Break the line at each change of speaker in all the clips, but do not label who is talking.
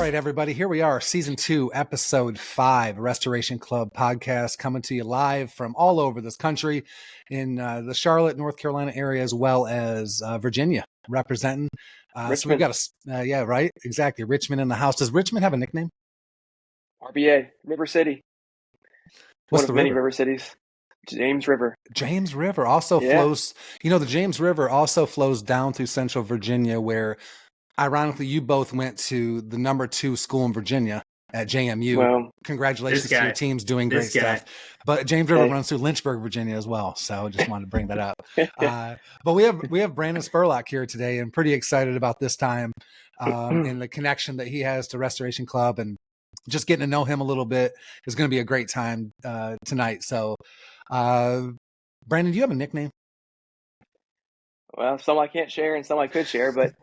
right, everybody. Here we are, season 2, episode 5, Restoration Club podcast, coming to you live from all over this country in the Charlotte, North Carolina area, as well as Virginia, representing. So we've got yeah, right, exactly. Richmond in the house. Does Richmond have a nickname?
RBA, River City.
What's
one
the
of many
river?
river cities. James River.
James River also flows. You know, the James River also flows down through central Virginia, where ironically, you both went to the number 2 school in Virginia at JMU.
Well,
congratulations to your team's doing great stuff. But James River runs through Lynchburg, Virginia as well. So I just wanted to bring that up. But we have Brandon Spurlock here today, and pretty excited about this time and the connection that he has to Restoration Club, and just getting to know him a little bit is going to be a great time tonight. So, Brandon, do you have a nickname?
Well, some I can't share and some I could share, but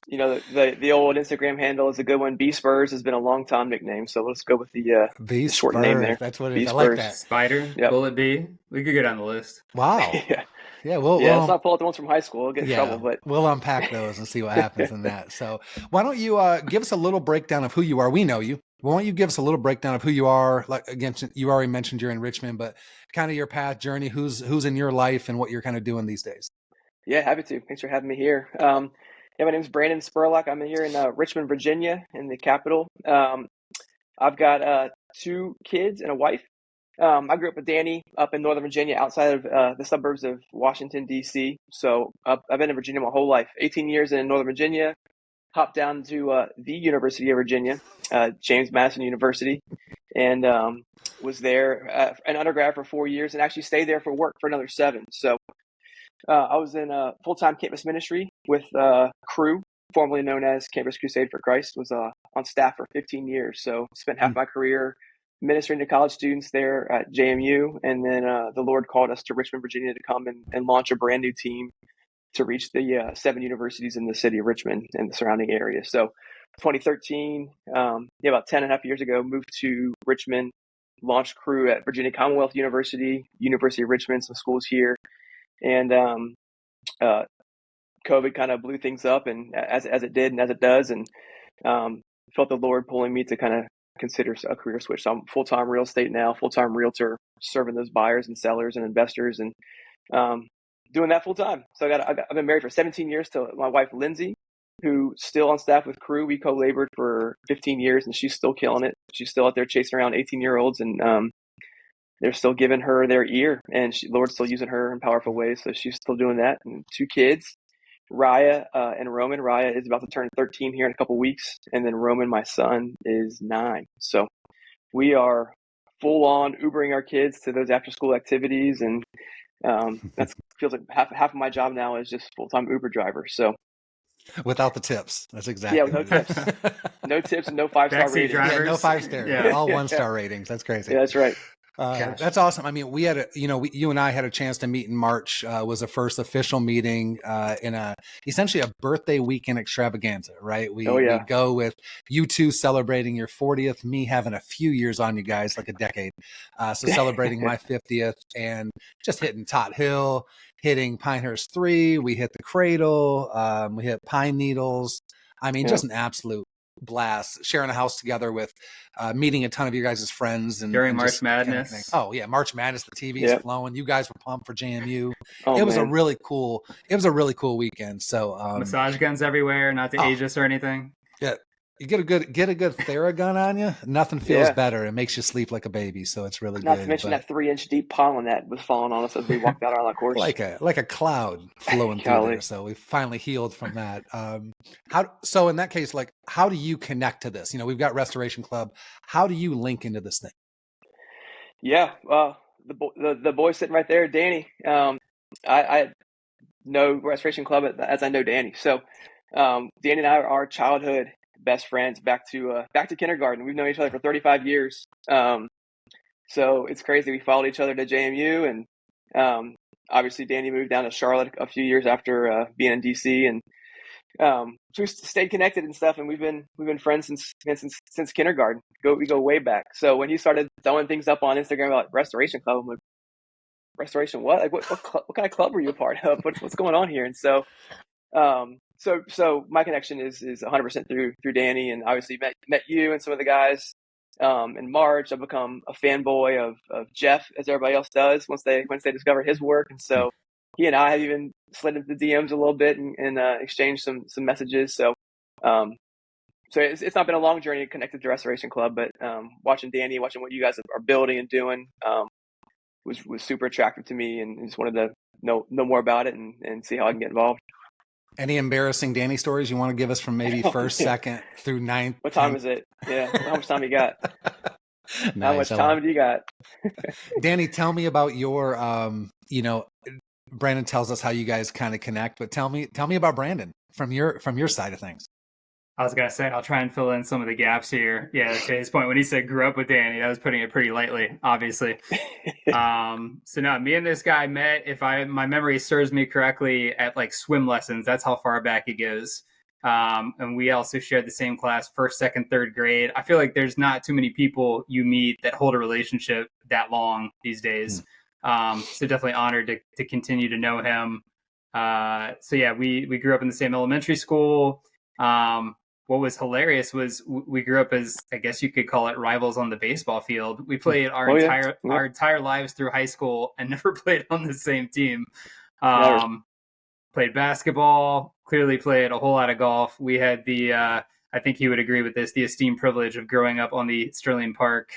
you know, the old Instagram handle is a good one. B Spurs has been a long time nickname, so let's go with the short name there.
That's what it is. I like that.
Spider, Bullet B. We could go down the list.
Wow. Yeah,
let's not pull out the ones from high school. We'll get in trouble, but
we'll unpack those and see what happens in that. So why don't you give us a little breakdown of who you are? We know you. Why don't you give us a little breakdown of who you are? Like, again, you already mentioned you're in Richmond, but kind of your path, journey, who's in your life and what you're kind of doing these days.
Yeah, happy to. Thanks for having me here. My name is Brandon Spurlock. I'm here in Richmond, Virginia, in the capital. I've got 2 kids and a wife. I grew up with Danny up in Northern Virginia, outside of the suburbs of Washington, D.C. So I've been in Virginia my whole life, 18 years in Northern Virginia, hopped down to the University of Virginia, James Madison University, and was there an undergrad for 4 years and actually stayed there for work for another 7. So I was in full-time campus ministry with Cru, formerly known as Campus Crusade for Christ, was on staff for 15 years. So spent half my career ministering to college students there at JMU. And then the Lord called us to Richmond, Virginia to come and launch a brand new team to reach the 7 universities in the city of Richmond and the surrounding area. So 2013, about 10 and a half years ago, moved to Richmond, launched Cru at Virginia Commonwealth University, University of Richmond, some schools here. And COVID kind of blew things up, and as it did and as it does, and felt the Lord pulling me to kind of consider a career switch. So I'm full-time real estate now, full-time realtor, serving those buyers and sellers and investors, and doing that full-time. So I've been married for 17 years to my wife, Lindsay, who's still on staff with Cru. We co-labored for 15 years, and she's still killing it. She's still out there chasing around 18-year-olds, and they're still giving her their ear, and Lord's still using her in powerful ways. So she's still doing that. And 2 kids, Raya and Roman. Raya is about to turn 13 here in a couple weeks. And then Roman, my son, is 9. So we are full on Ubering our kids to those after school activities. And that feels like half of my job now is just full-time Uber driver. So
without the tips. That's exactly.
Yeah, no tips. No tips and no 5-star ratings.
Yeah, no 5-star. Yeah, all 1-star ratings. That's crazy.
Yeah, that's right.
That's awesome. I mean, we had you and I had a chance to meet in March. Was the first official meeting in essentially a birthday weekend extravaganza, right? We go with you 2 celebrating your 40th, me having a few years on you guys, like a decade. So celebrating my 50th and just hitting Tot Hill, hitting Pinehurst 3. We hit the Cradle. We hit Pine Needles. I mean, just an absolute blast, sharing a house together with meeting a ton of you guys as friends and
during March Madness.
Oh yeah, March Madness, the TV is flowing. You guys were pumped for JMU. It was a really cool weekend. So
massage guns everywhere, not to age us or anything.
Yeah. You get a good Theragun on you, nothing feels better. It makes you sleep like a baby, so it's really
not
good.
Not to mention that 3-inch deep pollen that was falling on us as we walked out on our course.
Like a cloud flowing through there. So we finally healed from that. So in that case, like, how do you connect to this? We've got Restoration Club. How do you link into this thing?
Yeah, well, the boy sitting right there, Danny. I know Restoration Club as I know Danny. So Danny and I are childhood best friends back to kindergarten. We've known each other for 35 years. So it's crazy. We followed each other to JMU, and obviously Danny moved down to Charlotte a few years after being in DC, and so we stayed connected and stuff. And we've been friends since kindergarten. We go way back. So when he started throwing things up on Instagram about Restoration Club, I'm like, Restoration what? Like what kind of club were you a part of? What's going on here? And so So my connection is 100% through Danny, and obviously met you and some of the guys. In March, I've become a fanboy of Jeff, as everybody else does once they discover his work, and so he and I have even slid into the DMs a little bit and exchanged some messages. So so it's not been a long journey connected to Restoration Club, but watching Danny, watching what you guys are building and doing was super attractive to me, and just wanted to know more about it and see how I can get involved.
Any embarrassing Danny stories you want to give us from maybe first, second through ninth?
What time is it? Yeah. How much time you got?
Nice.
How much time do you got?
Danny, tell me about your, Brandon tells us how you guys kind of connect, but tell me about Brandon from your side of things.
I was going to say, I'll try and fill in some of the gaps here. Yeah, to his point, when he said grew up with Danny, that was putting it pretty lightly, obviously. So no, me and this guy met, if my memory serves me correctly, at like swim lessons. That's how far back it goes. And we also shared the same class, first, second, third grade. I feel like there's not too many people you meet that hold a relationship that long these days. So definitely honored to continue to know him. So yeah, we grew up in the same elementary school. What was hilarious was we grew up as, I guess you could call it, rivals on the baseball field. We played our entire lives through high school and never played on the same team. Played basketball, clearly played a whole lot of golf. We had the, I think he would agree with this, the esteemed privilege of growing up on the Sterling Park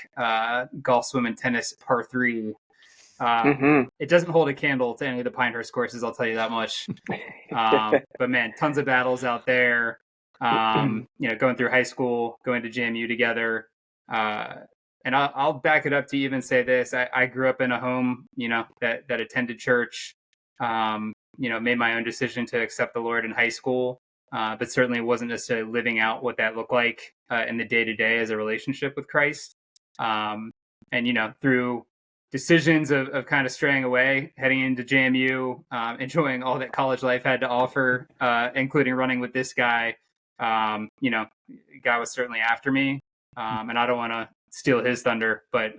golf, swim, and tennis par 3. It doesn't hold a candle to any of the Pinehurst courses, I'll tell you that much. But man, tons of battles out there. Going through high school, going to JMU together. And I'll back it up to even say this. I grew up in a home, that attended church, made my own decision to accept the Lord in high school, but certainly wasn't necessarily living out what that looked like in the day-to-day as a relationship with Christ. Through decisions of kind of straying away, heading into JMU, enjoying all that college life had to offer, including running with this guy. Guy was certainly after me, and I don't want to steal his thunder, but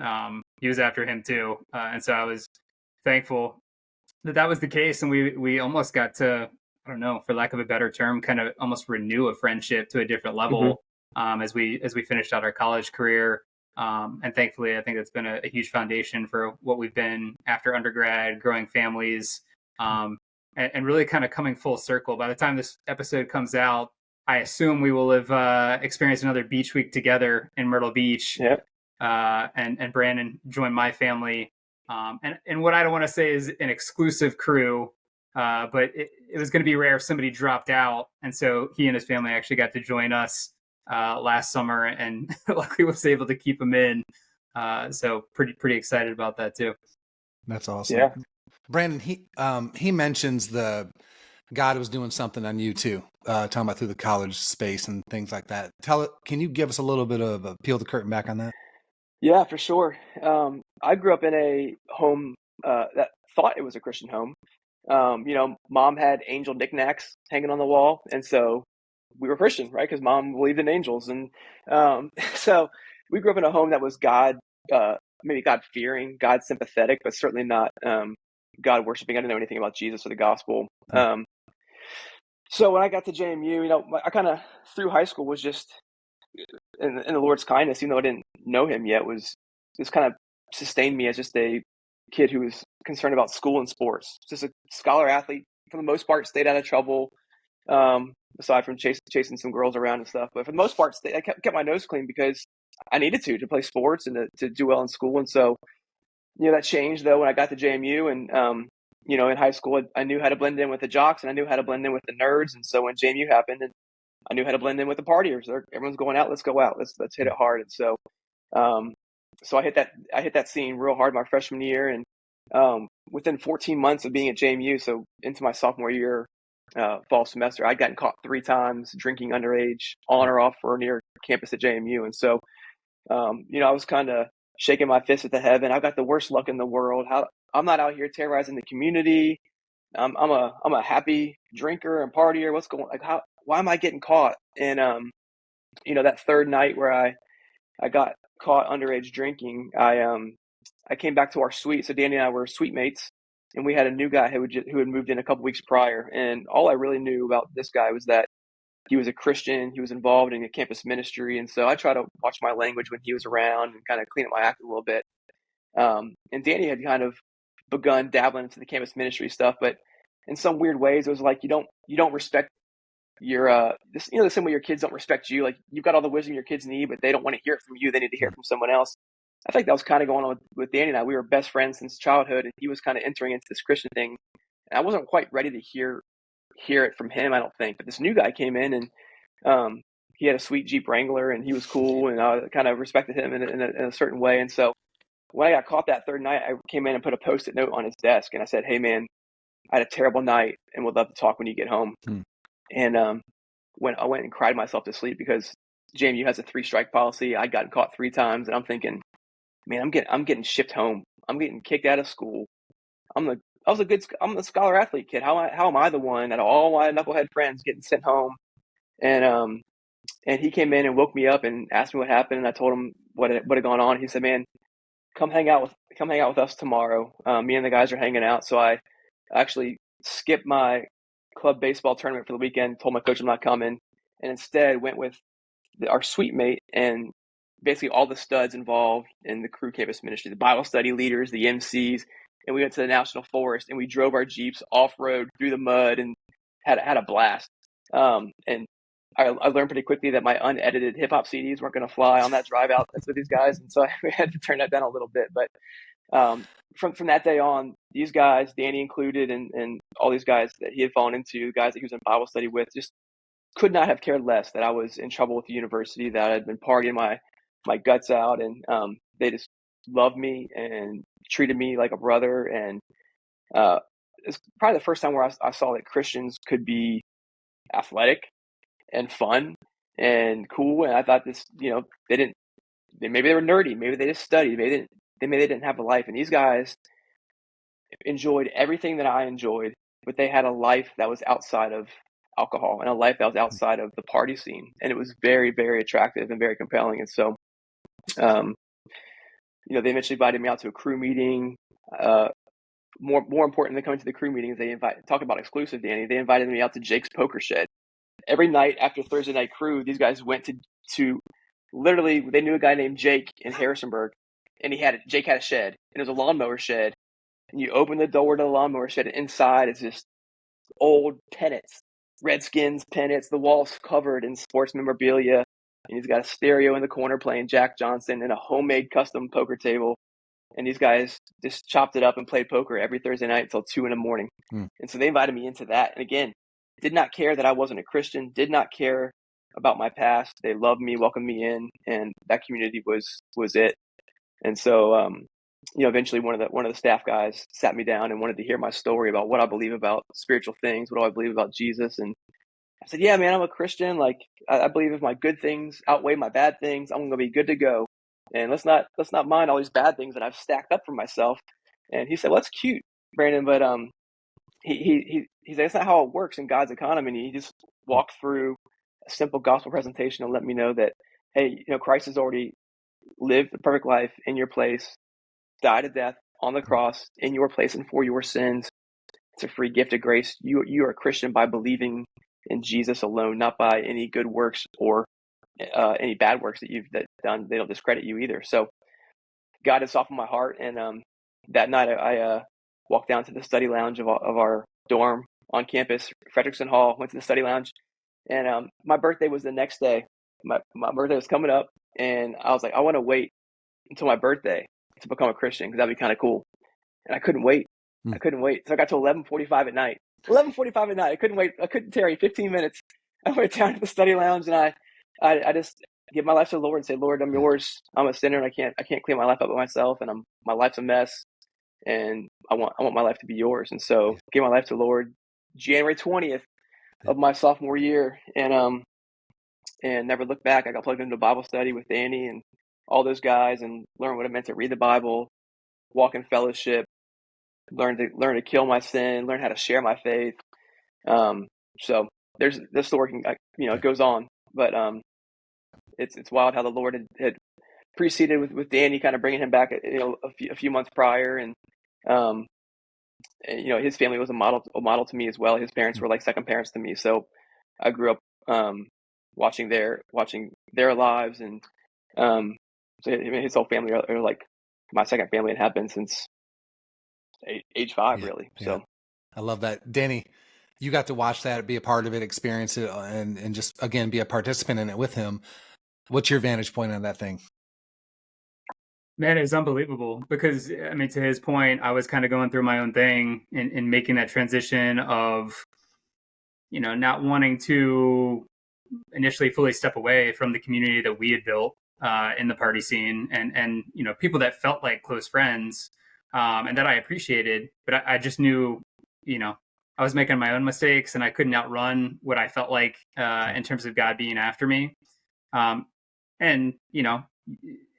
he was after him too. And so I was thankful that was the case. And we almost got to, I don't know, for lack of a better term, kind of almost renew a friendship to a different level as we finished out our college career. And thankfully, I think that's been a huge foundation for what we've been after undergrad, growing families, and really kind of coming full circle. By the time this episode comes out, I assume we will have experienced another beach week together in Myrtle Beach.
Yep.
And Brandon joined my family. And what I don't want to say is an exclusive crew, but it was going to be rare if somebody dropped out. And so he and his family actually got to join us last summer, and luckily was able to keep him in. So pretty excited about that too.
That's awesome.
Yeah.
Brandon, he mentions God was doing something on you too, talking about through the college space and things like that. Can you give us a little bit of a peel the curtain back on that?
Yeah, for sure. I grew up in a home that thought it was a Christian home. Mom had angel knickknacks hanging on the wall, and so we were Christian, right? Because mom believed in angels, and so we grew up in a home that was maybe God fearing, God sympathetic, but certainly not God worshiping. I didn't know anything about Jesus or the gospel. So when I got to JMU, I kind of through high school was just in the Lord's kindness, even though I didn't know him yet, was just kind of sustained me as just a kid who was concerned about school and sports. Just a scholar athlete for the most part, stayed out of trouble, aside from chasing some girls around and stuff. But for the most part, I kept my nose clean because I needed to play sports and to do well in school. And so, that changed though when I got to JMU, and in high school, I knew how to blend in with the jocks and I knew how to blend in with the nerds. And so when JMU happened, and I knew how to blend in with the partiers. Everyone's going out. Let's go out. Let's hit it hard. And so, so I hit that scene real hard my freshman year, and within 14 months of being at JMU, so into my sophomore year, fall semester, I'd gotten caught 3 times drinking underage on or off or near campus at JMU. And so, I was kind of shaking my fist at the heaven. I've got the worst luck in the world. I'm not out here terrorizing the community. I'm a happy drinker and partier. Why am I getting caught? And that third night where I got caught underage drinking, I came back to our suite. So Danny and I were suite mates, and we had a new guy who had moved in a couple weeks prior. And all I really knew about this guy was that he was a Christian. He was involved in the campus ministry. And so I try to watch my language when he was around and kind of clean up my act a little bit. And Danny had kind of begun dabbling into the campus ministry stuff, but in some weird ways, it was like, you don't respect your, the same way your kids don't respect you. Like, you've got all the wisdom your kids need, but they don't want to hear it from you. They need to hear it from someone else. I think that was kind of going on with Danny and I. We were best friends since childhood, and he was kind of entering into this Christian thing. And I wasn't quite ready to hear it from him, I don't think. But this new guy came in, and he had a sweet Jeep Wrangler, and he was cool, and I kind of respected him in a certain way. And so when I got caught that third night, I came in and put a Post-it note on his desk, and I said, "Hey, man, I had a terrible night, and would love to talk when you get home." And when I went and cried myself to sleep, because JMU has a 3-strike policy. I'd gotten caught 3 times, and I'm thinking, man, I'm getting shipped home. I'm getting kicked out of school. I'm the scholar athlete kid. How am I the one out of all my knucklehead friends getting sent home? And he came in and woke me up and asked me what happened, and I told him what had gone on. He said, "Man, come hang out with us tomorrow. Me and the guys are hanging out." So I actually skipped my club baseball tournament for the weekend, told my coach I'm not coming, and instead went with our suite mate and basically all the studs involved in the crew campus ministry, the Bible study leaders, the MCs, and we went to the National Forest and we drove our Jeeps off-road through the mud and had a blast. And I learned pretty quickly that my unedited hip-hop CDs weren't going to fly on that drive out with these guys, and so we had to turn that down a little bit. But from that day on, these guys, Danny included, and all these guys that he had fallen into, guys that he was in Bible study with, just could not have cared less that I was in trouble with the university, that I had been partying my guts out, and they just loved me and treated me like a brother. And it's probably the first time where I saw that Christians could be athletic and fun and cool. And I thought this, maybe they were nerdy, maybe they just studied, maybe they didn't have a life. And these guys enjoyed everything that I enjoyed, but they had a life that was outside of alcohol and a life that was outside of the party scene. And it was very, very attractive and very compelling. And so, they eventually invited me out to a crew meeting. More important than coming to the crew meetings, talk about exclusive, Danny. They invited me out to Jake's Poker Shed. Every night after Thursday night crew, these guys went to literally, they knew a guy named Jake in Harrisonburg, and Jake had a shed, and it was a lawnmower shed. And you open the door to the lawnmower shed, and inside is just old pennants, Redskins pennants, the walls covered in sports memorabilia. And he's got a stereo in the corner playing Jack Johnson and a homemade custom poker table. And these guys just chopped it up and played poker every Thursday night until 2 a.m. And so they invited me into that. And again, did not care that I wasn't a Christian, did not care about my past. They loved me, welcomed me in, and that community was it. And so, eventually one of the staff guys sat me down and wanted to hear my story about what I believe about spiritual things, what do I believe about Jesus. And I said, "Yeah, man, I'm a Christian. Like, I believe if my good things outweigh my bad things, I'm going to be good to go. And let's not mind all these bad things that I've stacked up for myself." And he said, "Well, that's cute, Brandon, but he said that's not how it works in God's economy." And he just walked through a simple gospel presentation and let me know that, hey, Christ has already lived the perfect life in your place, died to death on the cross in your place and for your sins. It's a free gift of grace. You are a Christian by believing in Jesus alone, not by any good works or any bad works that you've done. They don't discredit you either. So God had softened my heart, and that night I walked down to the study lounge of our dorm on campus, Frederickson Hall. Went to the study lounge, and my birthday was the next day. My birthday was coming up, and I was like, I want to wait until my birthday to become a Christian, because that'd be kind of cool. And I couldn't wait. So I got to 11:45 at night. 11:45 at night. I couldn't wait. I couldn't tarry 15 minutes. I went down to the study lounge, and I just give my life to the Lord and say, "Lord, I'm yours. I'm a sinner, and I can't clean my life up by myself, and my life's a mess, and I want my life to be yours." And so gave my life to the Lord January 20th of my sophomore year, and never looked back. I got plugged into Bible study with Danny and all those guys, and learned what it meant to read the Bible, walk in fellowship, learn to kill my sin, learn how to share my faith. So there's this story, it goes on, but it's wild how the Lord had preceded with Danny, kind of bringing him back, a few months prior, and his family was a model to me as well. His parents were like second parents to me. So I grew up watching their lives, and so his whole family are like my second family and have been since age 5, really. So
I love that. Danny, you got to watch that, be a part of it, experience it, and just, again, be a participant in it with him. What's your vantage point on that thing?
Man, it's unbelievable because, I mean, to his point, I was kind of going through my own thing in making that transition of, not wanting to initially fully step away from the community that we had built in the party scene, and people that felt like close friends, and that I appreciated, but I just knew, I was making my own mistakes and I couldn't outrun what I felt like in terms of God being after me. And,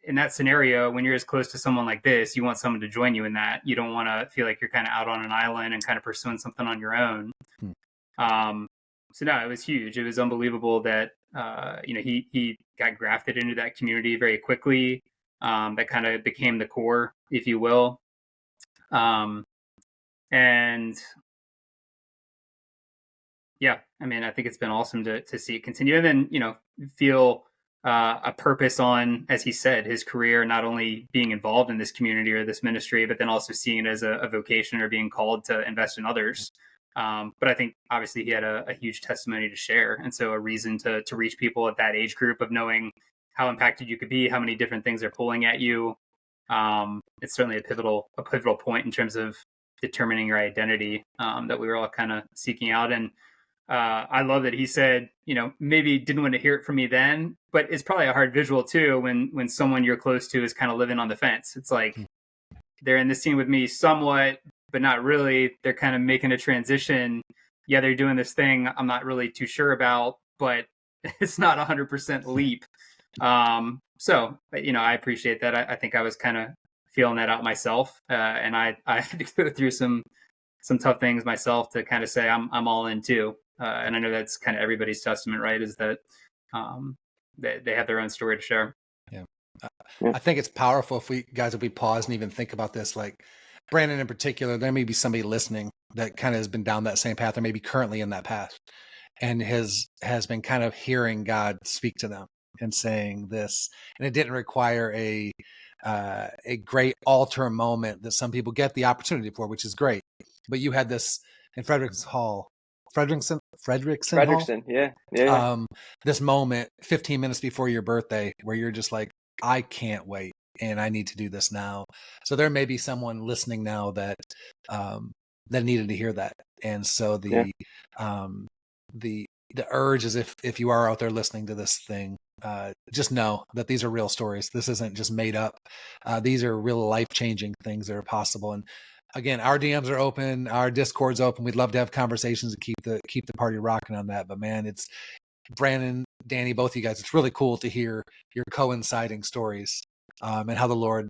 in that scenario, when you're as close to someone like this, you want someone to join you in that. You don't want to feel like you're kind of out on an island and kind of pursuing something on your own. So no, it was huge. It was unbelievable that, he got grafted into that community very quickly. That kind of became the core, if you will. And yeah, I mean, I think it's been awesome to see it continue, and then, feel a purpose on, as he said, his career, not only being involved in this community or this ministry, but then also seeing it as a vocation or being called to invest in others. But I think obviously he had a huge testimony to share. And so a reason to reach people at that age group of knowing how impacted you could be, how many different things are pulling at you. It's certainly a pivotal point in terms of determining your identity that we were all kind of seeking out. And I love that he said, maybe didn't want to hear it from me then, but it's probably a hard visual too when someone you're close to is kind of living on the fence. It's like they're in the scene with me somewhat, but not really. They're kind of making a transition. Yeah, they're doing this thing I'm not really too sure about, but it's not 100% leap. So, I appreciate that. I think I was kind of feeling that out myself, and I had to go through some tough things myself to kind of say I'm all in too. And I know that's kind of everybody's testament, right? Is that they have their own story to share.
Yeah. I think it's powerful if we pause and even think about this, like Brandon in particular. There may be somebody listening that kind of has been down that same path, or maybe currently in that path, and has been kind of hearing God speak to them and saying this. And it didn't require a great altar moment that some people get the opportunity for, which is great. But you had this in Frederickson Hall.
Yeah.
This moment 15 minutes before your birthday where you're just like, I can't wait and I need to do this now. So there may be someone listening now that needed to hear that. And so the urge is, if you are out there listening to this thing, just know that these are real stories. This isn't just made up. These are real life-changing things that are possible. And again, our DMs are open, our Discord's open. We'd love to have conversations and keep the party rocking on that. But man, it's Brandon, Danny, both of you guys. It's really cool to hear your coinciding stories, and how the Lord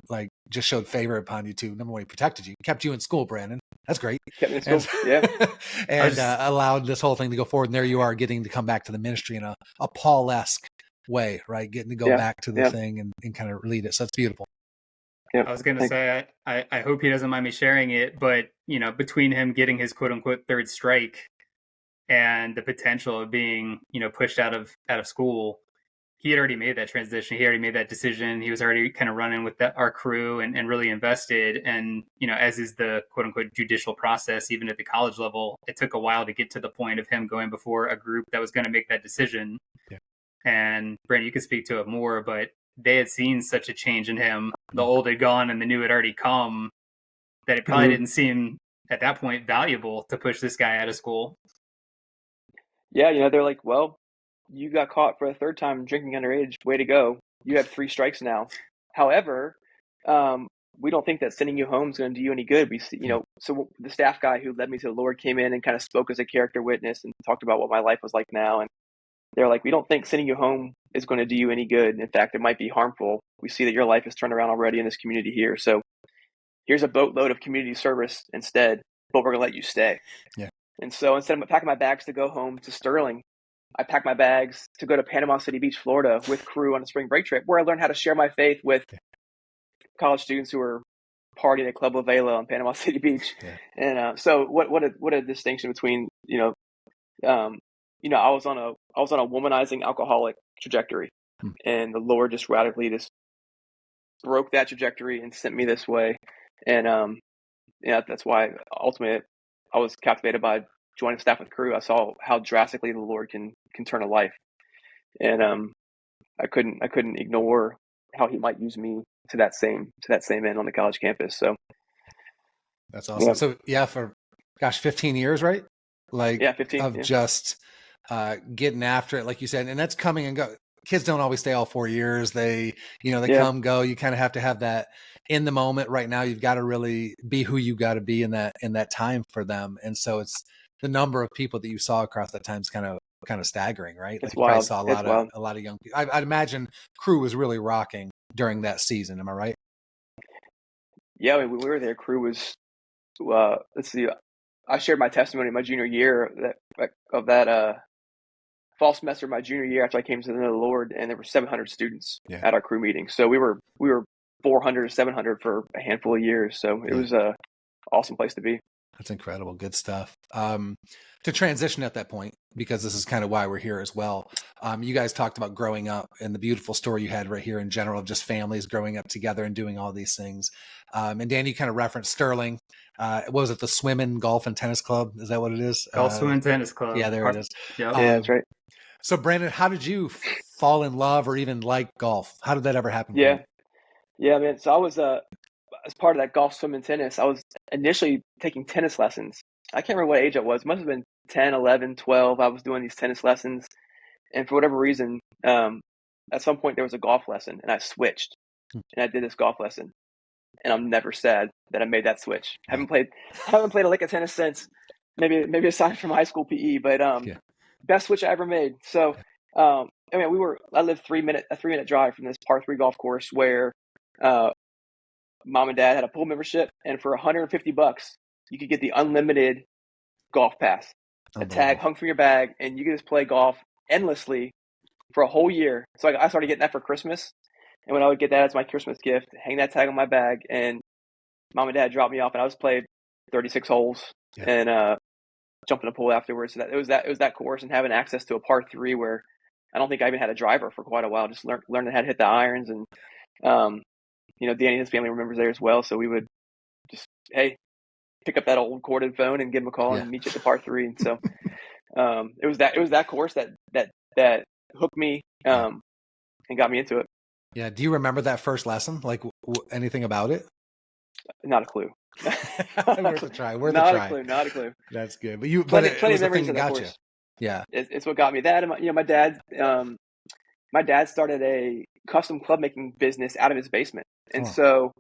just showed favor upon you too. Number one, He protected you, kept you in school, Brandon. That's great.
Kept me in school, yeah.
And allowed this whole thing to go forward. And there you are, getting to come back to the ministry in a Paul-esque way, right? Getting to go back to the thing and kind of lead it. So it's beautiful.
Yep.
I was going to say, I hope he doesn't mind me sharing it, but between him getting his quote unquote third strike and the potential of being, pushed out of school, he had already made that transition. He already made that decision. He was already kind of running with our crew and really invested. And, as is the quote unquote judicial process, even at the college level, it took a while to get to the point of him going before a group that was going to make that decision. Yeah. And Brandon, you could speak to it more, but they had seen such a change in him. The old had gone and the new had already come, that it probably didn't seem at that point valuable to push this guy out of school.
Yeah, they're like, well, you got caught for a third time drinking underage. Way to go. You have 3 strikes now. However, we don't think that sending you home is going to do you any good. We see, so the staff guy who led me to the Lord came in and kind of spoke as a character witness and talked about what my life was like now. And they're like, we don't think sending you home is going to do you any good. In fact, it might be harmful. We see that your life has turned around already in this community here. So here's a boatload of community service instead, but we're going to let you stay.
Yeah.
And so instead of packing my bags to go home to Sterling, I packed my bags to go to Panama City Beach, Florida with crew on a spring break trip where I learned how to share my faith with college students who were partying at Club La Vela on Panama City Beach.
Yeah.
And so what a distinction between, I was on a womanizing alcoholic trajectory, and the Lord just radically just broke that trajectory and sent me this way. And that's why ultimately I was captivated by joining staff with Crew. I saw how drastically the Lord can turn a life, and I couldn't ignore how He might use me to that same end on the college campus. So
that's awesome. So for 15 years, right? Like
15
of just getting after it, like you said, and that's coming and go. Kids don't always stay all 4 years. They come, go. You kind of have to have that in the moment right now. You've got to really be who you got to be in that time for them. And so it's the number of people that you saw across that time is kind of staggering, right?
It's
like you
wild.
Saw a lot of young people. I'd imagine Crew was really rocking during that season. Am I right?
Yeah, when we were there, Crew was, let's see, I shared my testimony my junior year of that fall semester my junior year after I came to the Lord, and there were 700 students at our Crew meeting. So we were 400 to 700 for a handful of years. So it was a awesome place to be.
That's incredible. Good stuff. To transition at that point, because this is kind of why we're here as well. You guys talked about growing up and the beautiful story you had right here in general of just families growing up together and doing all these things. And Dan, you kind of referenced Sterling. What was it? The Swimmin' Golf and Tennis Club? Is that what it is?
Golf, Swimmin' Tennis Club.
Yeah, there it is.
Yep.
Yeah, that's right.
So Brandon, how did you fall in love or even like golf? How did that ever happen?
Yeah, man. So I was, as part of that golf, swim, and tennis, I was initially taking tennis lessons. I can't remember what age I was. It must have been 10, 11, 12. I was doing these tennis lessons. And for whatever reason, at some point there was a golf lesson, and I switched. And I did this golf lesson. And I'm never sad that I made that switch. I haven't played a lick of tennis since, maybe aside from high school PE, but best switch I ever made. So I lived a 3-minute drive from this par 3 golf course where mom and dad had a pool membership, and for $150 you could get the unlimited golf pass, a tag hung from your bag, and you could just play golf endlessly for a whole year. So I started getting that for Christmas, and when I would get that as my Christmas gift, hang that tag on my bag, and mom and dad dropped me off, and I was played 36 holes and jump in the pool afterwards. So it was that course, and having access to a par 3 where I don't think I even had a driver for quite a while. Just learning how to hit the irons, and Danny and his family remembers there as well. So we would just pick up that old corded phone and give him a call and meet you at the par 3. And so it was that course that hooked me and got me into it.
Yeah. Do you remember that first lesson? Like anything about it?
Not a clue.
Worth a try.
Not a clue.
That's good. But
plenty of memories of that course.
Yeah.
It's what got me that. And my dad started a custom club making business out of his basement. And so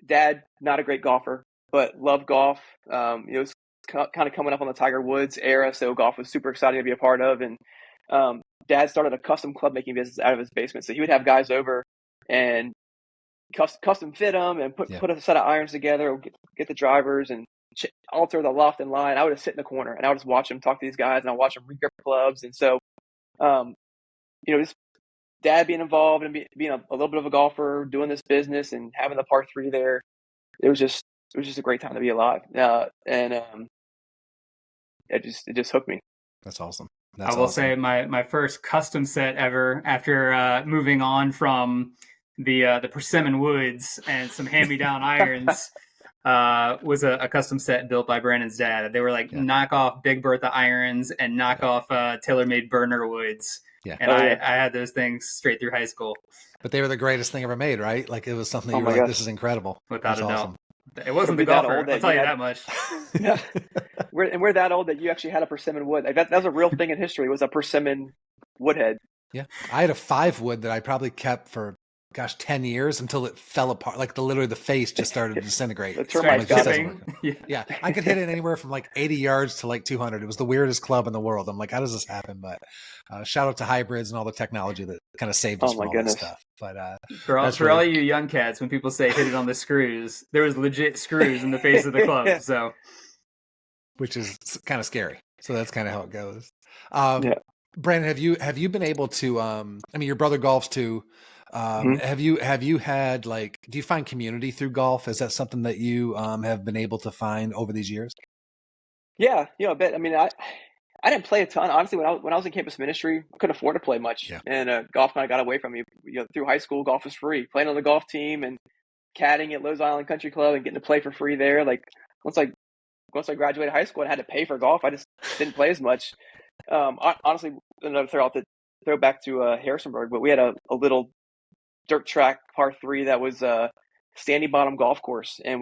dad, not a great golfer, but loved golf. It was kind of coming up on the Tiger Woods era. So golf was super exciting to be a part of. And dad started a custom club making business out of his basement. So he would have guys over and custom fit them and put a set of irons together, get the drivers and alter the loft and line. I would just sit in the corner and I would just watch him talk to these guys, and I watch them re-grip clubs. And so, just dad being involved and being a little bit of a golfer, doing this business and having the par 3 there, it was just a great time to be alive. It just hooked me.
That's awesome.
I will say my first custom set ever after moving on from the persimmon woods and some hand-me-down irons was a custom set built by Brandon's dad. They were like knockoff Big Bertha irons and knockoff TaylorMade burner woods. Yeah. And I had those things straight through high school.
But they were the greatest thing ever made, right? Like it was something you were like, this is incredible.
Without a doubt. It wasn't the golfer, I'll tell you that much.
Yeah. We're that old that you actually had a persimmon wood. Like that was a real thing in history, was a persimmon woodhead. Yeah.
I had a 5 wood that I probably kept for 10 years until it fell apart. Like literally the face just started to disintegrate.
The termites
yeah. I could hit it anywhere from like 80 yards to like 200. It was the weirdest club in the world. I'm like, how does this happen? But shout out to hybrids and all the technology that kind of saved us from all this stuff. But
for all you young cats, when people say hit it on the screws, there was legit screws in the face of the club. So,
which is kind of scary. So that's kind of how it goes. Brandon, have you been able to? Your brother golfs too. Have you had like, do you find community through golf? Is that something that you have been able to find over these years?
Yeah, a bit. I mean, I didn't play a ton. Honestly, when I was in campus ministry, I couldn't afford to play much,
Yeah.
and golf kind of got away from me. Through high school, golf was free. Playing on the golf team and caddying at Lowe's Island Country Club and getting to play for free there. Like once I graduated high school and had to pay for golf, I just didn't play as much. Honestly, another throw back to Harrisonburg, but we had a little dirt track par 3 that was a standing bottom golf course, and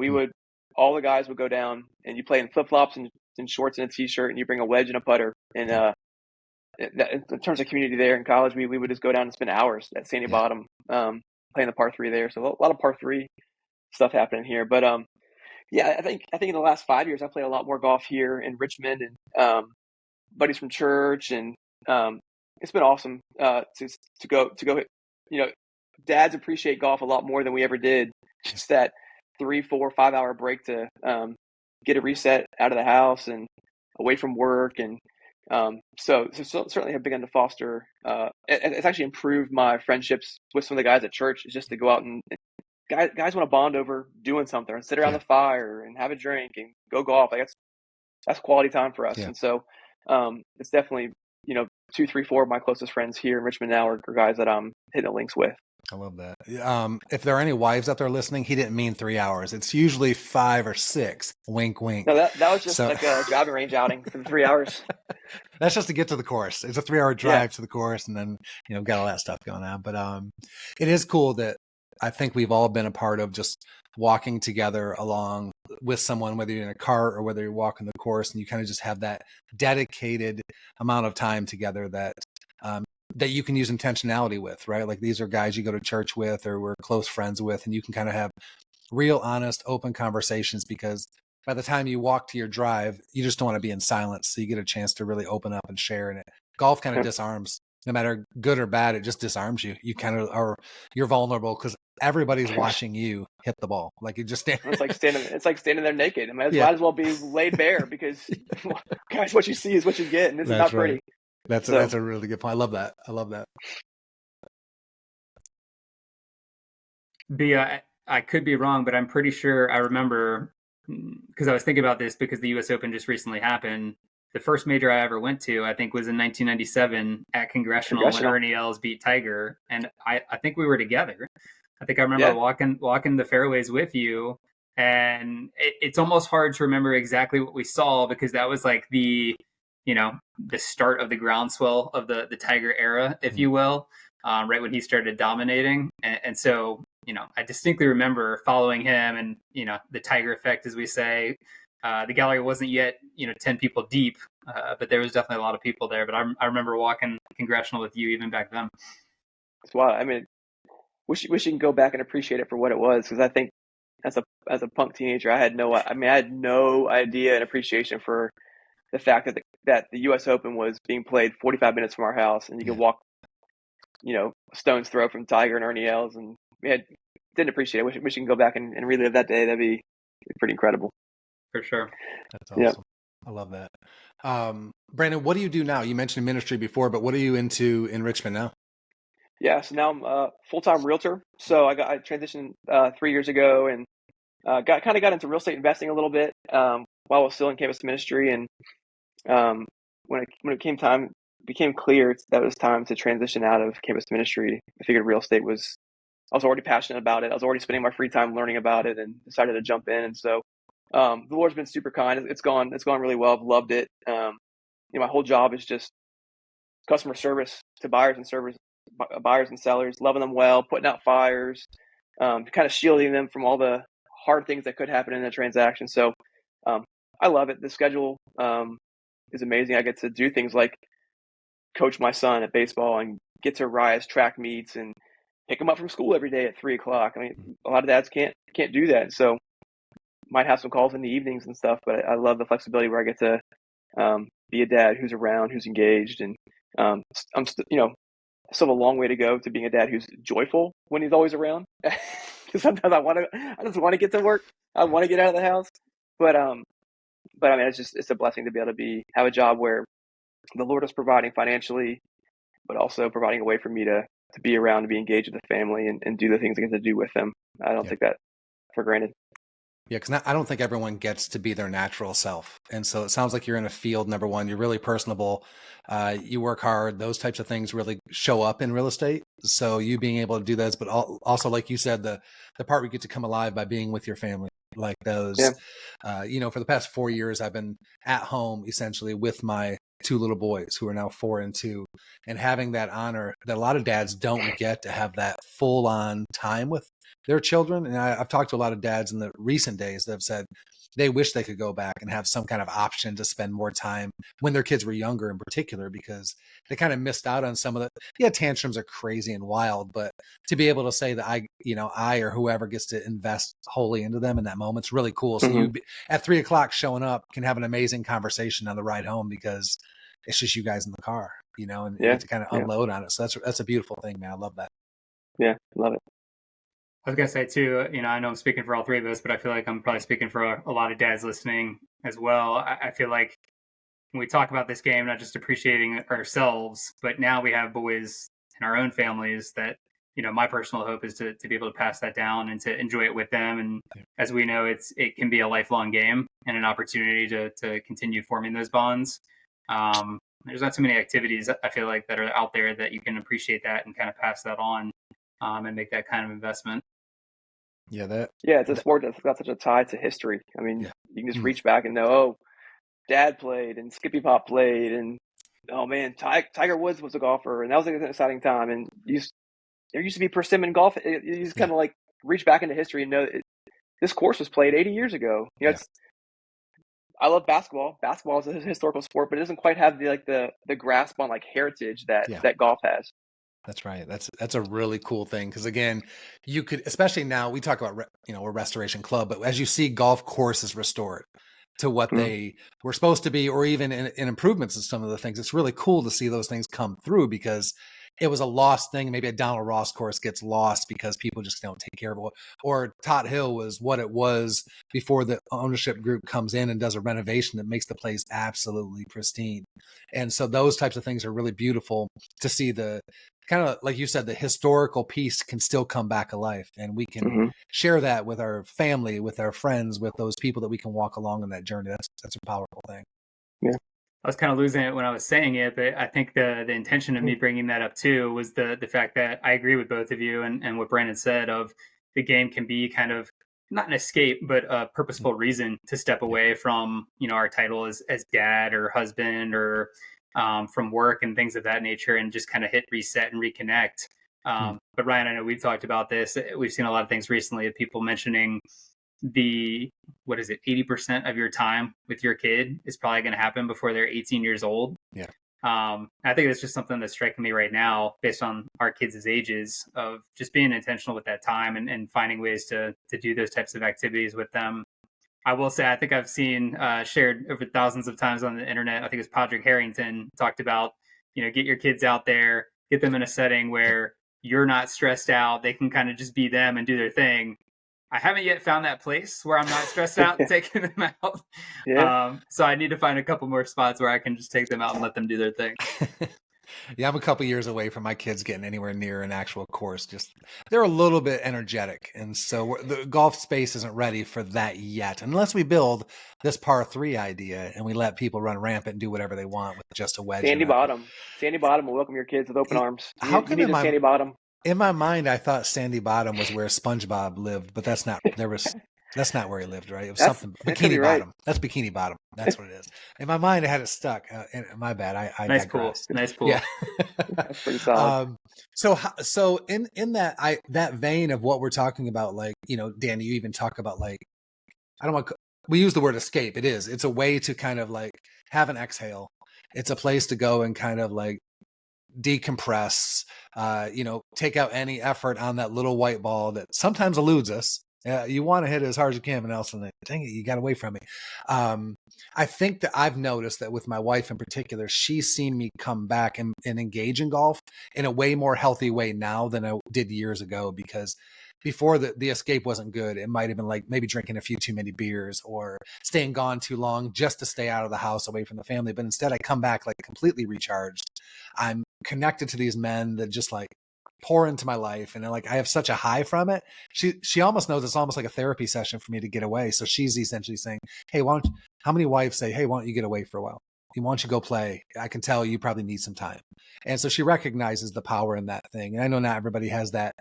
all the guys would go down, and you play in flip flops and shorts and a t-shirt, and you bring a wedge and a putter. And in terms of community there in college, we would just go down and spend hours at Sandy Bottom playing the par 3 there. So a lot of par 3 stuff happening here. But I think in the last 5 years I played a lot more golf here in Richmond, and buddies from church, and it's been awesome to go hit. Dads appreciate golf a lot more than we ever did. Just that 3, 4, 5 hour break to get a reset out of the house and away from work, and so certainly have begun to foster. It's actually improved my friendships with some of the guys at church. Is just to go out and guys want to bond over doing something and sit around the fire and have a drink and go golf. Like that's quality time for us. And so it's definitely 2, 3, 4 of my closest friends here in Richmond now are guys that I'm hitting the links with.
I love that. If there are any wives out there listening, he didn't mean 3 hours. It's usually 5 or 6. Wink, wink.
No, that was just like a driving range outing for 3 hours.
That's just to get to the course. It's a 3-hour drive to the course, and then got all that stuff going on. But it is cool that I think we've all been a part of just walking together along with someone, whether you're in a car or whether you're walking the course, and you kind of just have that dedicated amount of time together that you can use intentionality with, right? Like these are guys you go to church with or we're close friends with, and you can kind of have real, honest, open conversations, because by the time you walk to your drive, you just don't want to be in silence. So you get a chance to really open up and share. And golf kind of disarms, no matter good or bad, it just disarms you. You kind of you're vulnerable because everybody's watching you hit the ball. Like you just stand.
It's like standing there naked. I mean, it might as well be laid bare, because guys, what you see is what you get, and this is not pretty.
That's a really good point. I love that.
I could be wrong, but I'm pretty sure I remember, because I was thinking about this because the U.S. Open just recently happened. The first major I ever went to, I think, was in 1997 at Congressional. When Ernie Els beat Tiger, and I think we were together. I think I remember walking the fairways with you, and it's almost hard to remember exactly what we saw, because that was like the start of the groundswell of the Tiger era, if you will, right when he started dominating. And so, I distinctly remember following him, and, the Tiger effect, as we say. The gallery wasn't yet, 10 people deep, but there was definitely a lot of people there. But I remember walking Congressional with you even back then.
That's wild. I mean, wish you can go back and appreciate it for what it was, because I think as a punk teenager, I had no idea and appreciation for the fact that the U.S. Open was being played 45 minutes from our house, and you could walk, stone's throw from Tiger and Ernie Els, and didn't appreciate it. Wish you can go back and relive that day. That'd be pretty incredible.
For sure.
That's awesome. Yep. I love that. Brandon, what do you do now? You mentioned ministry before, but what are you into in Richmond now?
Yeah, so now I'm a full-time realtor. So I transitioned 3 years ago, and got into real estate investing a little bit while I was still in campus ministry. And when it became clear that it was time to transition out of campus ministry, I figured real estate was. I was already passionate about it. I was already spending my free time learning about it, and decided to jump in. And so the Lord's been super kind. It's gone really well. I've loved it. My whole job is just customer service to buyers and sellers, loving them well, putting out fires, kind of shielding them from all the hard things that could happen in a transaction. So I love it. The schedule is amazing. I get to do things like coach my son at baseball and get to Rise track meets and pick him up from school every day at 3:00. I mean, a lot of dads can't do that. So might have some calls in the evenings and stuff, but I love the flexibility where I get to be a dad who's around, who's engaged, and I'm still have a long way to go to being a dad who's joyful when he's always around. Because sometimes I just want to get to work. I want to get out of the house, but I mean, it's a blessing to be able to have a job where the Lord is providing financially, but also providing a way for me to to be around, to be engaged with the family, and do the things I get to do with them. I don't take that for granted.
Yeah, because I don't think everyone gets to be their natural self. And so it sounds like you're in a field, number one, you're really personable, you work hard, those types of things really show up in real estate. So you being able to do those, but also, like you said, the part where you get to come alive by being with your family, like those, for the past 4 years, I've been at home essentially with my 2 little boys who are now 4 and 2, and having that honor that a lot of dads don't get to have that full on time with their children. And I've talked to a lot of dads in the recent days that have said they wish they could go back and have some kind of option to spend more time when their kids were younger in particular, because they kind of missed out on some of the, tantrums are crazy and wild, but to be able to say that I or whoever gets to invest wholly into them in that moment's really cool. So you at 3 o'clock showing up can have an amazing conversation on the ride home because it's just you guys in the car, and you get to kind of unload on it. So that's a beautiful thing, man. I love that.
Yeah, love it.
I was going to say too, I know I'm speaking for all three of us, but I feel like I'm probably speaking for a lot of dads listening as well. I feel like when we talk about this game, not just appreciating ourselves, but now we have boys in our own families that, my personal hope is to be able to pass that down and to enjoy it with them. And as we know, it can be a lifelong game and an opportunity to continue forming those bonds. There's not too many activities I feel like that are out there that you can appreciate that and kind of pass that on and make that kind of investment.
It's a sport that's got such a tie to history. I mean, you can just reach back and know, Dad played and Skippy Pop played, and oh man, Tiger Woods was a golfer, and that was an exciting time. And there used to be persimmon golf. You just kind of like reach back into history and know this course was played 80 years ago. I love basketball. Basketball is a historical sport, but it doesn't quite have the grasp on like heritage that golf has.
That's right. That's a really cool thing. Because again, you could, especially now we talk about, we're a restoration club, but as you see golf courses restored to what they were supposed to be, or even in improvements of some of the things, it's really cool to see those things come through, because it was a lost thing. Maybe a Donald Ross course gets lost because people just don't take care of it. Or Tot Hill was what it was before the ownership group comes in and does a renovation that makes the place absolutely pristine. And so those types of things are really beautiful to see. The kind of, like you said, the historical piece can still come back alive, and we can share that with our family, with our friends, with those people that we can walk along on that journey. That's a powerful thing.
Yeah.
I was kind of losing it when I was saying it, but I think the intention of me bringing that up too was the fact that I agree with both of you and what Brandon said of the game can be kind of not an escape, but a purposeful reason to step away from, our title as dad or husband or from work and things of that nature, and just kind of hit reset and reconnect. But Ryan, I know we've talked about this. We've seen a lot of things recently of people mentioning 80% of your time with your kid is probably going to happen before they're 18 years old. I think that's just something that's striking me right now based on our kids' ages, of just being intentional with that time and finding ways to do those types of activities with them. I will say, I think I've seen shared over thousands of times on the internet, I think it's Padraig Harrington talked about, get your kids out there, get them in a setting where you're not stressed out. They can kind of just be them and do their thing. I haven't yet found that place where I'm not stressed out taking them out. So I need to find a couple more spots where I can just take them out and let them do their thing.
I'm a couple years away from my kids getting anywhere near an actual course. Just they're a little bit energetic. And so the golf space isn't ready for that yet, unless we build this par 3 idea and we let people run rampant and do whatever they want with just a wedge.
Sandy Bottom will welcome your kids with open arms. You need a Sandy Bottom.
In my mind, I thought Sandy Bottom was where SpongeBob lived, but that's not. That's not where he lived, right? It was something Bikini Bottom. Right. That's Bikini Bottom. That's what it is. In my mind, I had it stuck. My bad. I
nice pool. Nice pool.
Yeah,
that's pretty solid.
So in that vein of what we're talking about, like Danny, you even talk about like we use the word escape. It is. It's a way to kind of like have an exhale. It's a place to go and kind of like decompress, take out any effort on that little white ball that sometimes eludes us. You want to hit it as hard as you can, and else, dang it, you got away from me. I think that I've noticed that with my wife in particular, she's seen me come back and engage in golf in a way more healthy way now than I did years ago, because before the escape wasn't good. It might have been like maybe drinking a few too many beers or staying gone too long just to stay out of the house, away from the family. But instead I come back like completely recharged. I'm connected to these men that just like, pour into my life, and like I have such a high from it. She almost knows it's almost like a therapy session for me to get away. So she's essentially saying, "Hey, how many wives say, hey, why don't you get away for a while? Why don't you go play? I can tell you probably need some time." And so she recognizes the power in that thing. And I know not everybody has that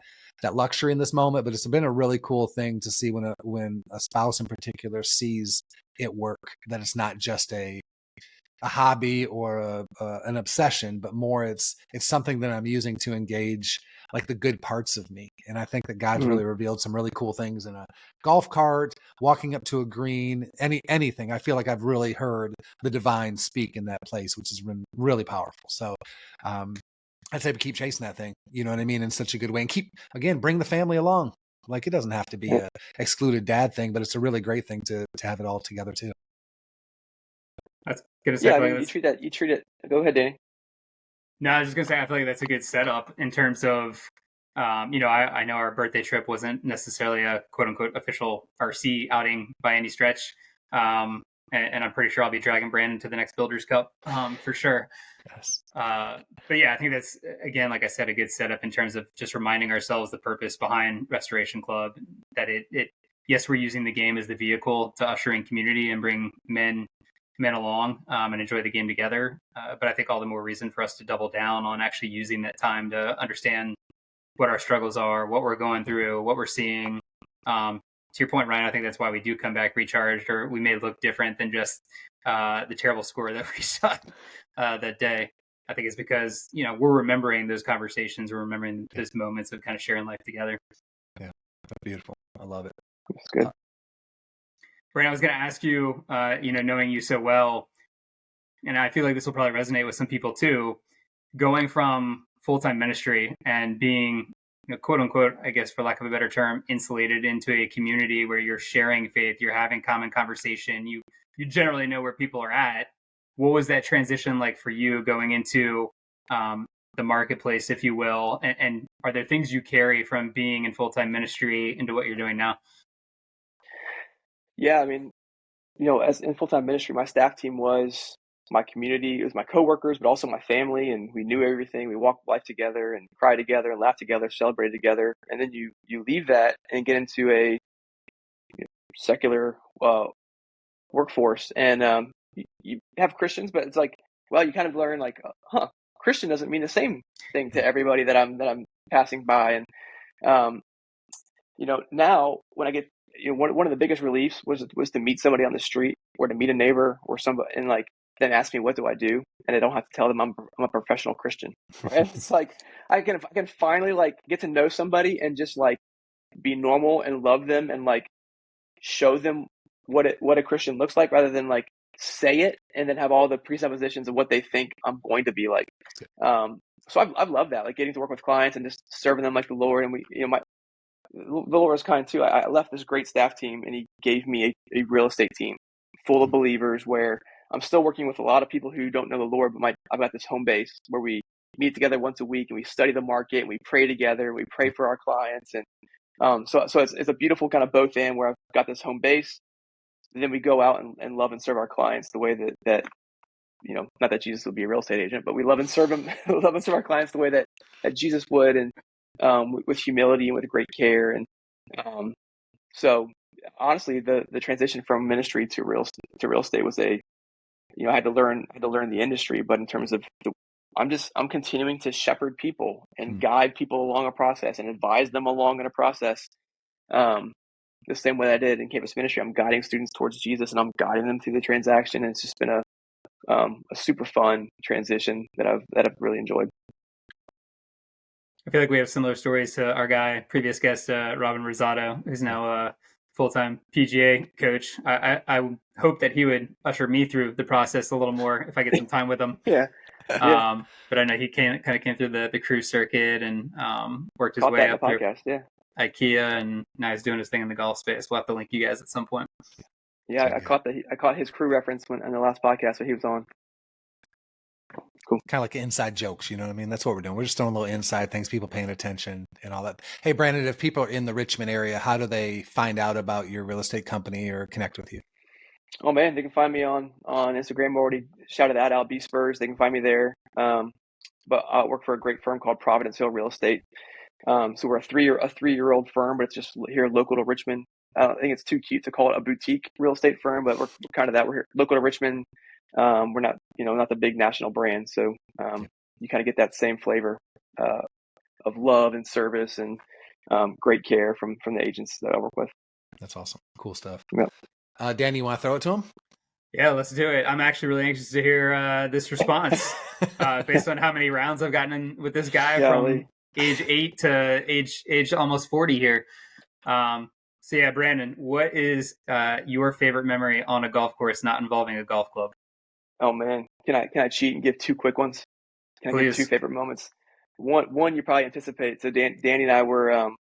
luxury in this moment, but it's been a really cool thing to see when a spouse in particular sees it work, that it's not just a hobby or an obsession, but more it's something that I'm using to engage like the good parts of me. And I think that God's really revealed some really cool things in a golf cart, walking up to a green, anything. I feel like I've really heard the divine speak in that place, which has been really powerful. So I'd say keep chasing that thing, you know what I mean, in such a good way, and bring the family along. Like it doesn't have to be a excluded dad thing, but it's a really great thing to have it all together too.
That's gonna
say. Yeah, I mean, you treat it. Go ahead, Danny.
No, I was just gonna say I feel like that's a good setup in terms of, you know, I know our birthday trip wasn't necessarily a quote unquote official RC outing by any stretch, and I'm pretty sure I'll be dragging Brandon to the next Builders Cup for sure.
Yes.
But yeah, I think that's, again, like I said, a good setup in terms of just reminding ourselves the purpose behind Restoration Club. That yes, we're using the game as the vehicle to usher in community and bring men along and enjoy the game together. But I think all the more reason for us to double down on actually using that time to understand what our struggles are, what we're going through, what we're seeing. To your point, Ryan, I think that's why we do come back recharged, or we may look different than just the terrible score that we shot that day. I think it's because, you know, we're remembering those conversations, we're remembering those moments of kind of sharing life together.
Yeah, that's beautiful. I love it.
That's good.
Brandon, I was going to ask you, you know, knowing you so well, and I feel like this will probably resonate with some people too, going from full-time ministry and being, you know, quote unquote, I guess for lack of a better term, insulated into a community where you're sharing faith, you're having common conversation, you generally know where people are at. What was that transition like for you going into the marketplace, if you will? And are there things you carry from being in full-time ministry into what you're doing now?
Yeah, I mean, you know, as in full-time ministry, my staff team was my community. It was my coworkers, but also my family, and we knew everything. We walked life together and cried together and laughed together, celebrated together. And then you leave that and get into a secular workforce, and you have Christians, but it's like, well, you kind of learn like, Christian doesn't mean the same thing to everybody that I'm passing by. And you know, now when I get, you know, one of the biggest reliefs was to meet somebody on the street, or to meet a neighbor or somebody, and like then ask me what do I do, and I don't have to tell them I'm a professional Christian. And it's like I can finally like get to know somebody and just like be normal and love them and like show them what a Christian looks like, rather than like say it and then have all the presuppositions of what they think I'm going to be like. So I've loved that, like getting to work with clients and just serving them like the Lord. And we, you know, the Lord was kind too. I left this great staff team, and He gave me a real estate team full of believers, where I'm still working with a lot of people who don't know the Lord, but I've got this home base where we meet together once a week and we study the market and we pray together and we pray for our clients. And so it's a beautiful kind of both and, where I've got this home base, and then we go out and love and serve our clients the way that you know, not that Jesus would be a real estate agent, but we love and serve him, love and serve our clients the way that Jesus would, and with humility and with great care. And so honestly, the transition from ministry to real estate was I had to learn the industry, but in terms of I'm continuing to shepherd people and guide people along a process and advise them along in a process. The same way I did in campus ministry, I'm guiding students towards Jesus, and I'm guiding them through the transaction. And it's just been a super fun transition that I've really enjoyed.
I feel like we have similar stories to our previous guest, Robin Rosado, who's now a full-time PGA coach. I hope that he would usher me through the process a little more if I get some time with him.
Yeah.
But I know he came through the cruise circuit and worked his way up through IKEA, and now he's doing his thing in the golf space. We'll have to link you guys at some point.
Yeah, I caught his crew reference in the last podcast that he was on.
Cool. Kind of like inside jokes, you know what I mean? That's what we're doing. We're just doing little inside things, people paying attention and all that. Hey, Brandon, if people are in the Richmond area, how do they find out about your real estate company or connect with you?
Oh man, they can find me on Instagram. I already shouted that out, B Spurs. They can find me there. but I work for a great firm called Providence Hill Real Estate. So we're a three-year-old firm, but it's just here local to Richmond. I don't think it's too cute to call it a boutique real estate firm, but we're kind of that. We're here local to Richmond. We're not, not the big national brand. So you kind of get that same flavor of love and service and great care from the agents that I work with.
That's awesome. Cool stuff.
Yeah.
Danny, you want to throw it to him?
Yeah, let's do it. I'm actually really anxious to hear this response based on how many rounds I've gotten in with this guy from age 8 to age almost 40 here. So yeah, Brandon, what is your favorite memory on a golf course not involving a golf club?
Oh man, can I cheat and give 2 quick ones? Can I give 2 favorite moments? One you probably anticipate. So Danny and I were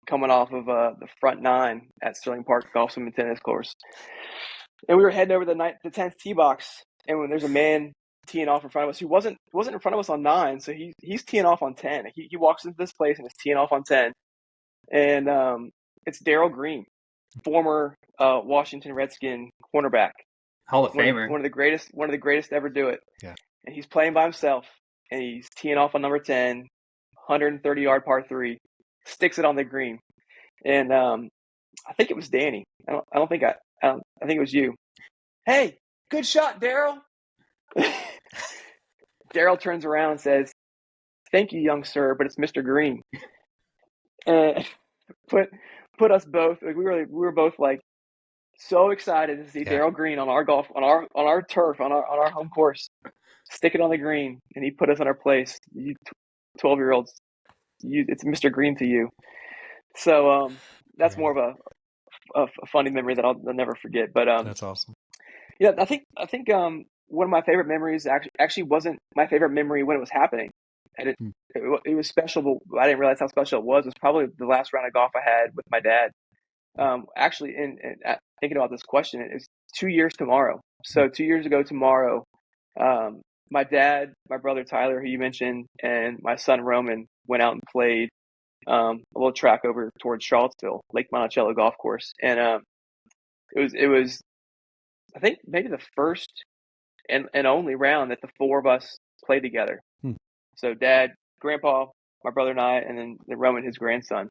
coming off of the front 9 at Sterling Park Golf Swim and Tennis Course, and we were heading over the 10th tee box. And when there's a man teeing off in front of us, who wasn't in front of us on 9, so he's teeing off on 10. He walks into this place and is teeing off on 10, and it's Darrell Green, former Washington Redskin cornerback,
Hall of Famer,
one of the greatest to ever do it.
Yeah,
and he's playing by himself, and he's teeing off on number 10, 130-yard par 3, sticks it on the green, and I think it was Danny. I think it was you. Hey, good shot, Darrell. Darrell turns around and says, "Thank you, young sir, but it's Mr. Green." And put us both. We were both like so excited to see Darrell Green on our turf on our home course, stick it on the green, and he put us in our place. You 12-year-olds, it's Mr. Green to you. So that's more of a funny memory that I'll never forget. But
that's awesome.
Yeah, I think one of my favorite memories actually wasn't my favorite memory when it was happening. And it was special, but I didn't realize how special it was. It was probably the last round of golf I had with my dad. Actually, in thinking about this question, it's 2 years tomorrow. So 2 years ago tomorrow, my dad, my brother Tyler, who you mentioned, and my son Roman went out and played a little track over towards Charlottesville, Lake Monticello golf course, and it was I think maybe the first and only round that the 4 of us played together. So Dad, Grandpa, my brother and I, and then Roman, his grandson.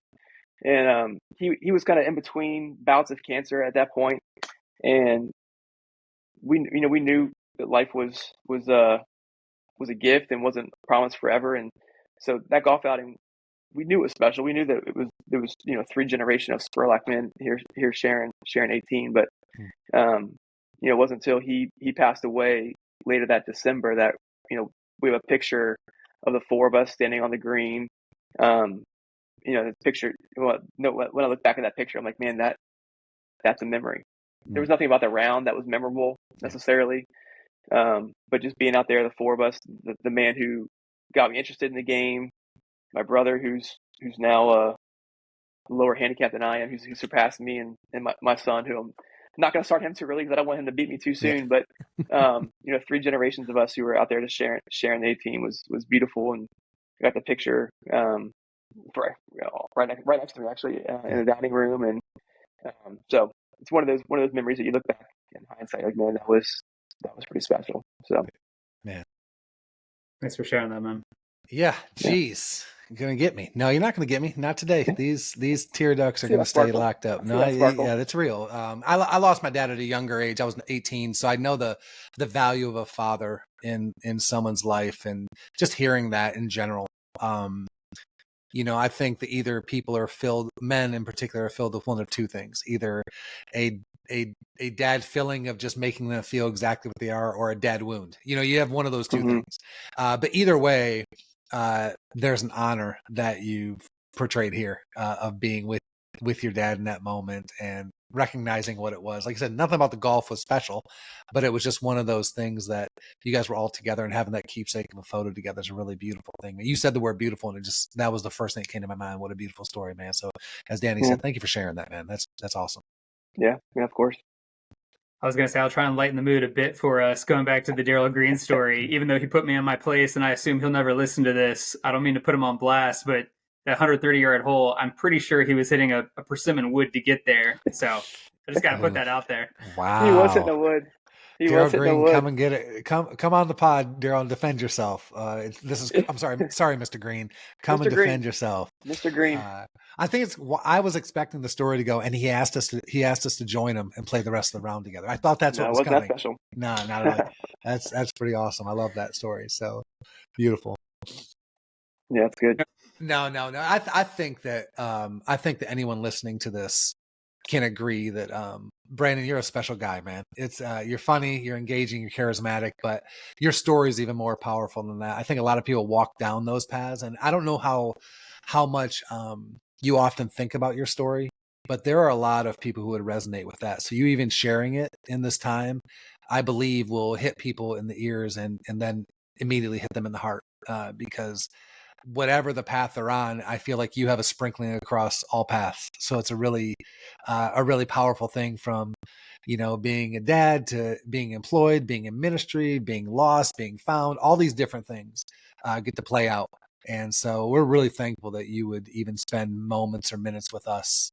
And he was kind of in between bouts of cancer at that point, and we knew that life was a gift and wasn't promised forever. And so that golf outing, we knew it was special. We knew that there was 3 generations of Spurlock men here sharing 18, but it wasn't until he passed away later that December that we have a picture of the 4 of us standing on the green. The picture. When I look back at that picture, I'm like, man, that's a memory. There was nothing about the round that was memorable necessarily, but just being out there, the 4 of us, the man who got me interested in the game, my brother who's now lower handicap than I am, who surpassed me, and my son, who I'm not going to start him too early because I don't want him to beat me too soon. But 3 generations of us who were out there to sharing the 18 was beautiful, and got the picture right next to me actually in the dining room, and so it's one of those memories that you look back in hindsight like, man, that was pretty special. So
man,
thanks for sharing that, man.
Yeah, geez. You're gonna get me. No, you're not gonna get me. Not today. These tear ducts are gonna stay locked up. No, yeah, that's real. I lost my dad at a younger age. I was 18, so I know the value of a father in someone's life, and just hearing that in general. I think that either men in particular are filled with one of 2 things: either a dad feeling of just making them feel exactly what they are, or a dad wound. You have one of those 2 things. But either way, there's an honor that you've portrayed here of being with your dad in that moment and recognizing what it was. Like I said, nothing about the golf was special, but it was just one of those things that you guys were all together, and having that keepsake of a photo together is a really beautiful thing. You said the word beautiful, and that was the first thing that came to my mind. What a beautiful story, man. So as Danny said, thank you for sharing that, man. That's awesome.
Yeah, of course.
I was going to say, I'll try and lighten the mood a bit for us, going back to the Darrell Green story. Even though he put me in my place, and I assume he'll never listen to this, I don't mean to put him on blast, but that 130-yard hole, I'm pretty sure he was hitting a persimmon wood to get there. So I just got to put that out there.
Wow.
He was hitting a wood.
Daryl Green, come and get it. Come on the pod, Daryl, and defend yourself. I'm sorry, Mr. Green. Come
Mr.
and defend
Green.
yourself,
Mr. Green.
I think I was expecting the story to go, and he asked us to join him and play the rest of the round together. I thought that's what was coming.
That special.
No, not at all. That's pretty awesome. I love that story. So beautiful.
Yeah, it's good.
No. I think that anyone listening to this can agree that Brandon, you're a special guy, man. It's you're funny, you're engaging, you're charismatic, but your story is even more powerful than that. I think a lot of people walk down those paths, and I don't know how much you often think about your story, but there are a lot of people who would resonate with that. So you even sharing it in this time, I believe, will hit people in the ears and then immediately hit them in the heart, because whatever the path they're on, I feel like you have a sprinkling across all paths. So it's a really powerful thing, from, being a dad to being employed, being in ministry, being lost, being found, all these different things get to play out. And so we're really thankful that you would even spend moments or minutes with us,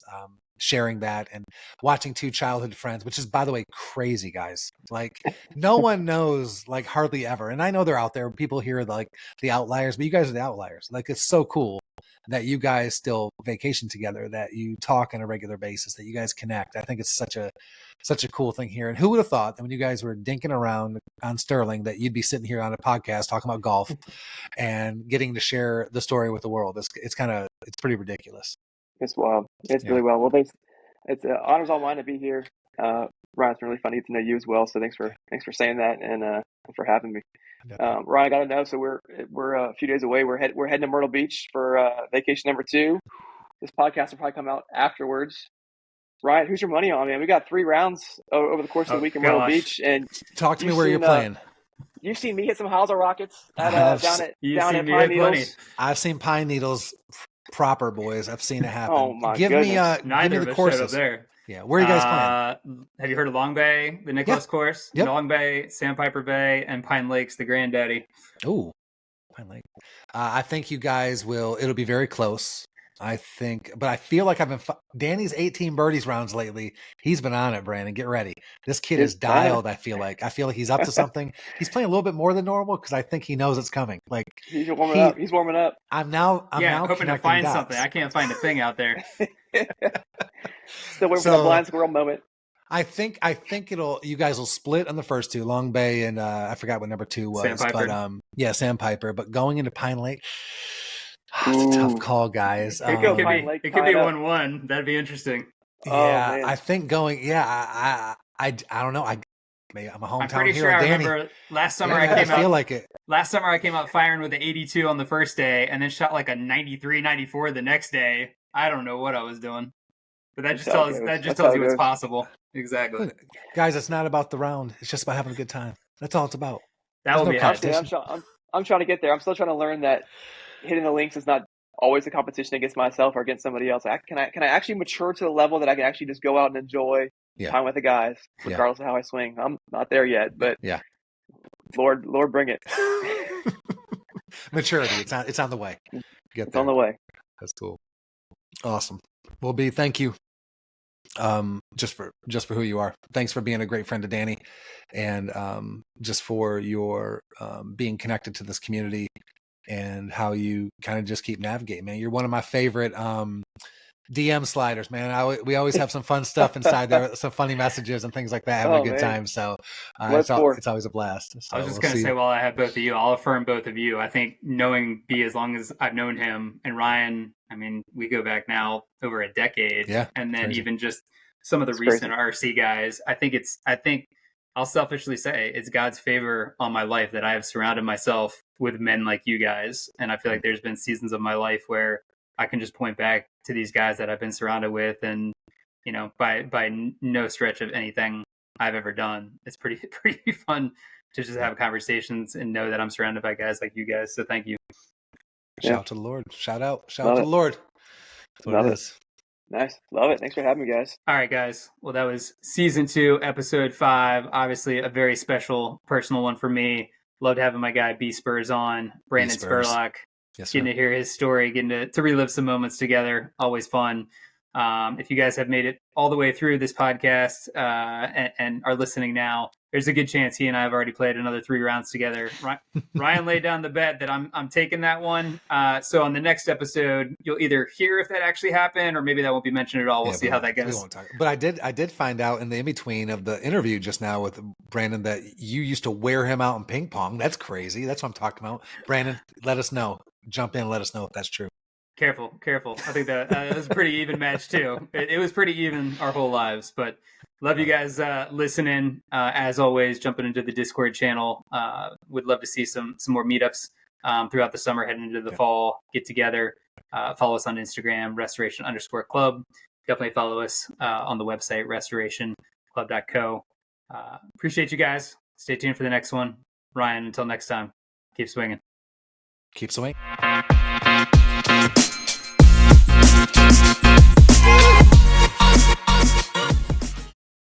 sharing that and watching two childhood friends, which is, by the way, crazy, guys. Like, no one knows, like, hardly ever. And I know they're out there. People hear like the outliers, but you guys are the outliers. Like, it's so cool that you guys still vacation together, that you talk on a regular basis, that you guys connect. I think it's such a cool thing here. And who would have thought that when you guys were dinking around on Sterling, that you'd be sitting here on a podcast talking about golf and getting to share the story with the world? It's pretty ridiculous.
It's wild. It's really wild. Well, thanks. It's honors all mine to be here. Ryan, it's really funny to know you as well. So thanks for saying that and for having me. Ryan, I got to know. So we're a few days away. We're heading to Myrtle Beach for vacation number 2. This podcast will probably come out afterwards. Ryan, who's your money on, man? We got 3 rounds over the course of the week in Myrtle Beach. And
talk to me where you're playing.
You've seen me hit some Hauser Rockets down at Pine Needles.
I've seen Pine Needles proper, boys. I've seen it happen.
Oh my goodness.
Neither
give me
the
courses
up there.
Yeah, where are you guys
playing? Have you heard of Long Bay, the Nicholas course?
Yep.
Long Bay, Sandpiper Bay, and Pine Lakes, the Granddaddy.
Oh, Pine Lake. I think you guys it'll be very close. I think, but I feel like Danny's 18 birdies rounds lately. He's been on it, Brandon. Get ready. This kid is dialed. I feel like he's up to something. He's playing a little bit more than normal because I think he knows it's coming. Like,
he's warming up.
I'm now
hoping to find
dots.
something. I can't find a thing out there.
Still waiting for the blind squirrel moment.
I think you guys will split on the first 2, Long Bay and I forgot what number 2 was,
Sandpiper.
But Sandpiper. But going into Pine Lake, it's a tough call, guys.
It could be 1-1. That'd be interesting.
Yeah, I think going. Yeah, I don't know. I'm a hometown
I'm pretty
hero.
sure I
Danny.
remember last summer I came out.
I feel like it.
Last summer I came out firing with an 82 on the first day, and then shot like a 93, 94 the next day. I don't know what I was doing, but that just tells you what's possible. Exactly,
guys. It's not about the round. It's just about having a good time. That's all it's about.
That will be
competition. I'm trying to get there. I'm still trying to learn that hitting the links is not always a competition against myself or against somebody else. Can I actually mature to the level that I can actually just go out and enjoy time with the guys, regardless of how I swing? I'm not there yet, but Lord, bring it.
Maturity. It's on the way.
It's on the way.
That's cool. Awesome. Well, B, thank you. Just for who you are. Thanks for being a great friend to Danny, and just for your being connected to this community and how you kind of just keep navigating, man. You're one of my favorite DM sliders, man. We always have some fun stuff inside there, some funny messages and things like that, having a good time. So it's always a blast. So
I was just going to say, while I have both of you, I'll affirm both of you. I think knowing B as long as I've known him, and Ryan, I mean, we go back now over a decade.
Yeah,
and then even just some of the recent RC guys. I think I'll selfishly say it's God's favor on my life that I have surrounded myself with men like you guys. And I feel like there's been seasons of my life where I can just point back to these guys that I've been surrounded with. And, you know, by no stretch of anything I've ever done, it's pretty fun to just have conversations and know that I'm surrounded by guys like you guys. So thank you.
Shout out to the Lord. Shout out to the Lord. That's what it is.
Nice. Love it. Thanks for having me, guys.
All right, guys. Well, that was season 2, episode 5. Obviously a very special, personal one for me. Loved having my guy B Spurs on, Brandon Spurlock.
Yes, sir.
Getting to hear his story, getting to relive some moments together. Always fun. If you guys have made it all the way through this podcast and are listening now, there's a good chance he and I have already played another 3 rounds together. Ryan laid down the bet that I'm taking that one. So on the next episode, you'll either hear if that actually happened, or maybe that won't be mentioned at all. We'll see how that goes.
We won't talk. But I did find out in the in-between of the interview just now with Brandon that you used to wear him out in ping pong. That's crazy. That's what I'm talking about. Brandon, let us know. Jump in, let us know if that's true.
Careful. I think that was a pretty even match too. It was pretty even our whole lives, but love you guys listening. As always, jumping into the Discord channel. Would love to see some more meetups throughout the summer, heading into the fall. Get together. Follow us on Instagram, restoration_club. Definitely follow us on the website, restorationclub.co. Appreciate you guys. Stay tuned for the next one. Ryan, until next time, keep swinging.
Keep swinging.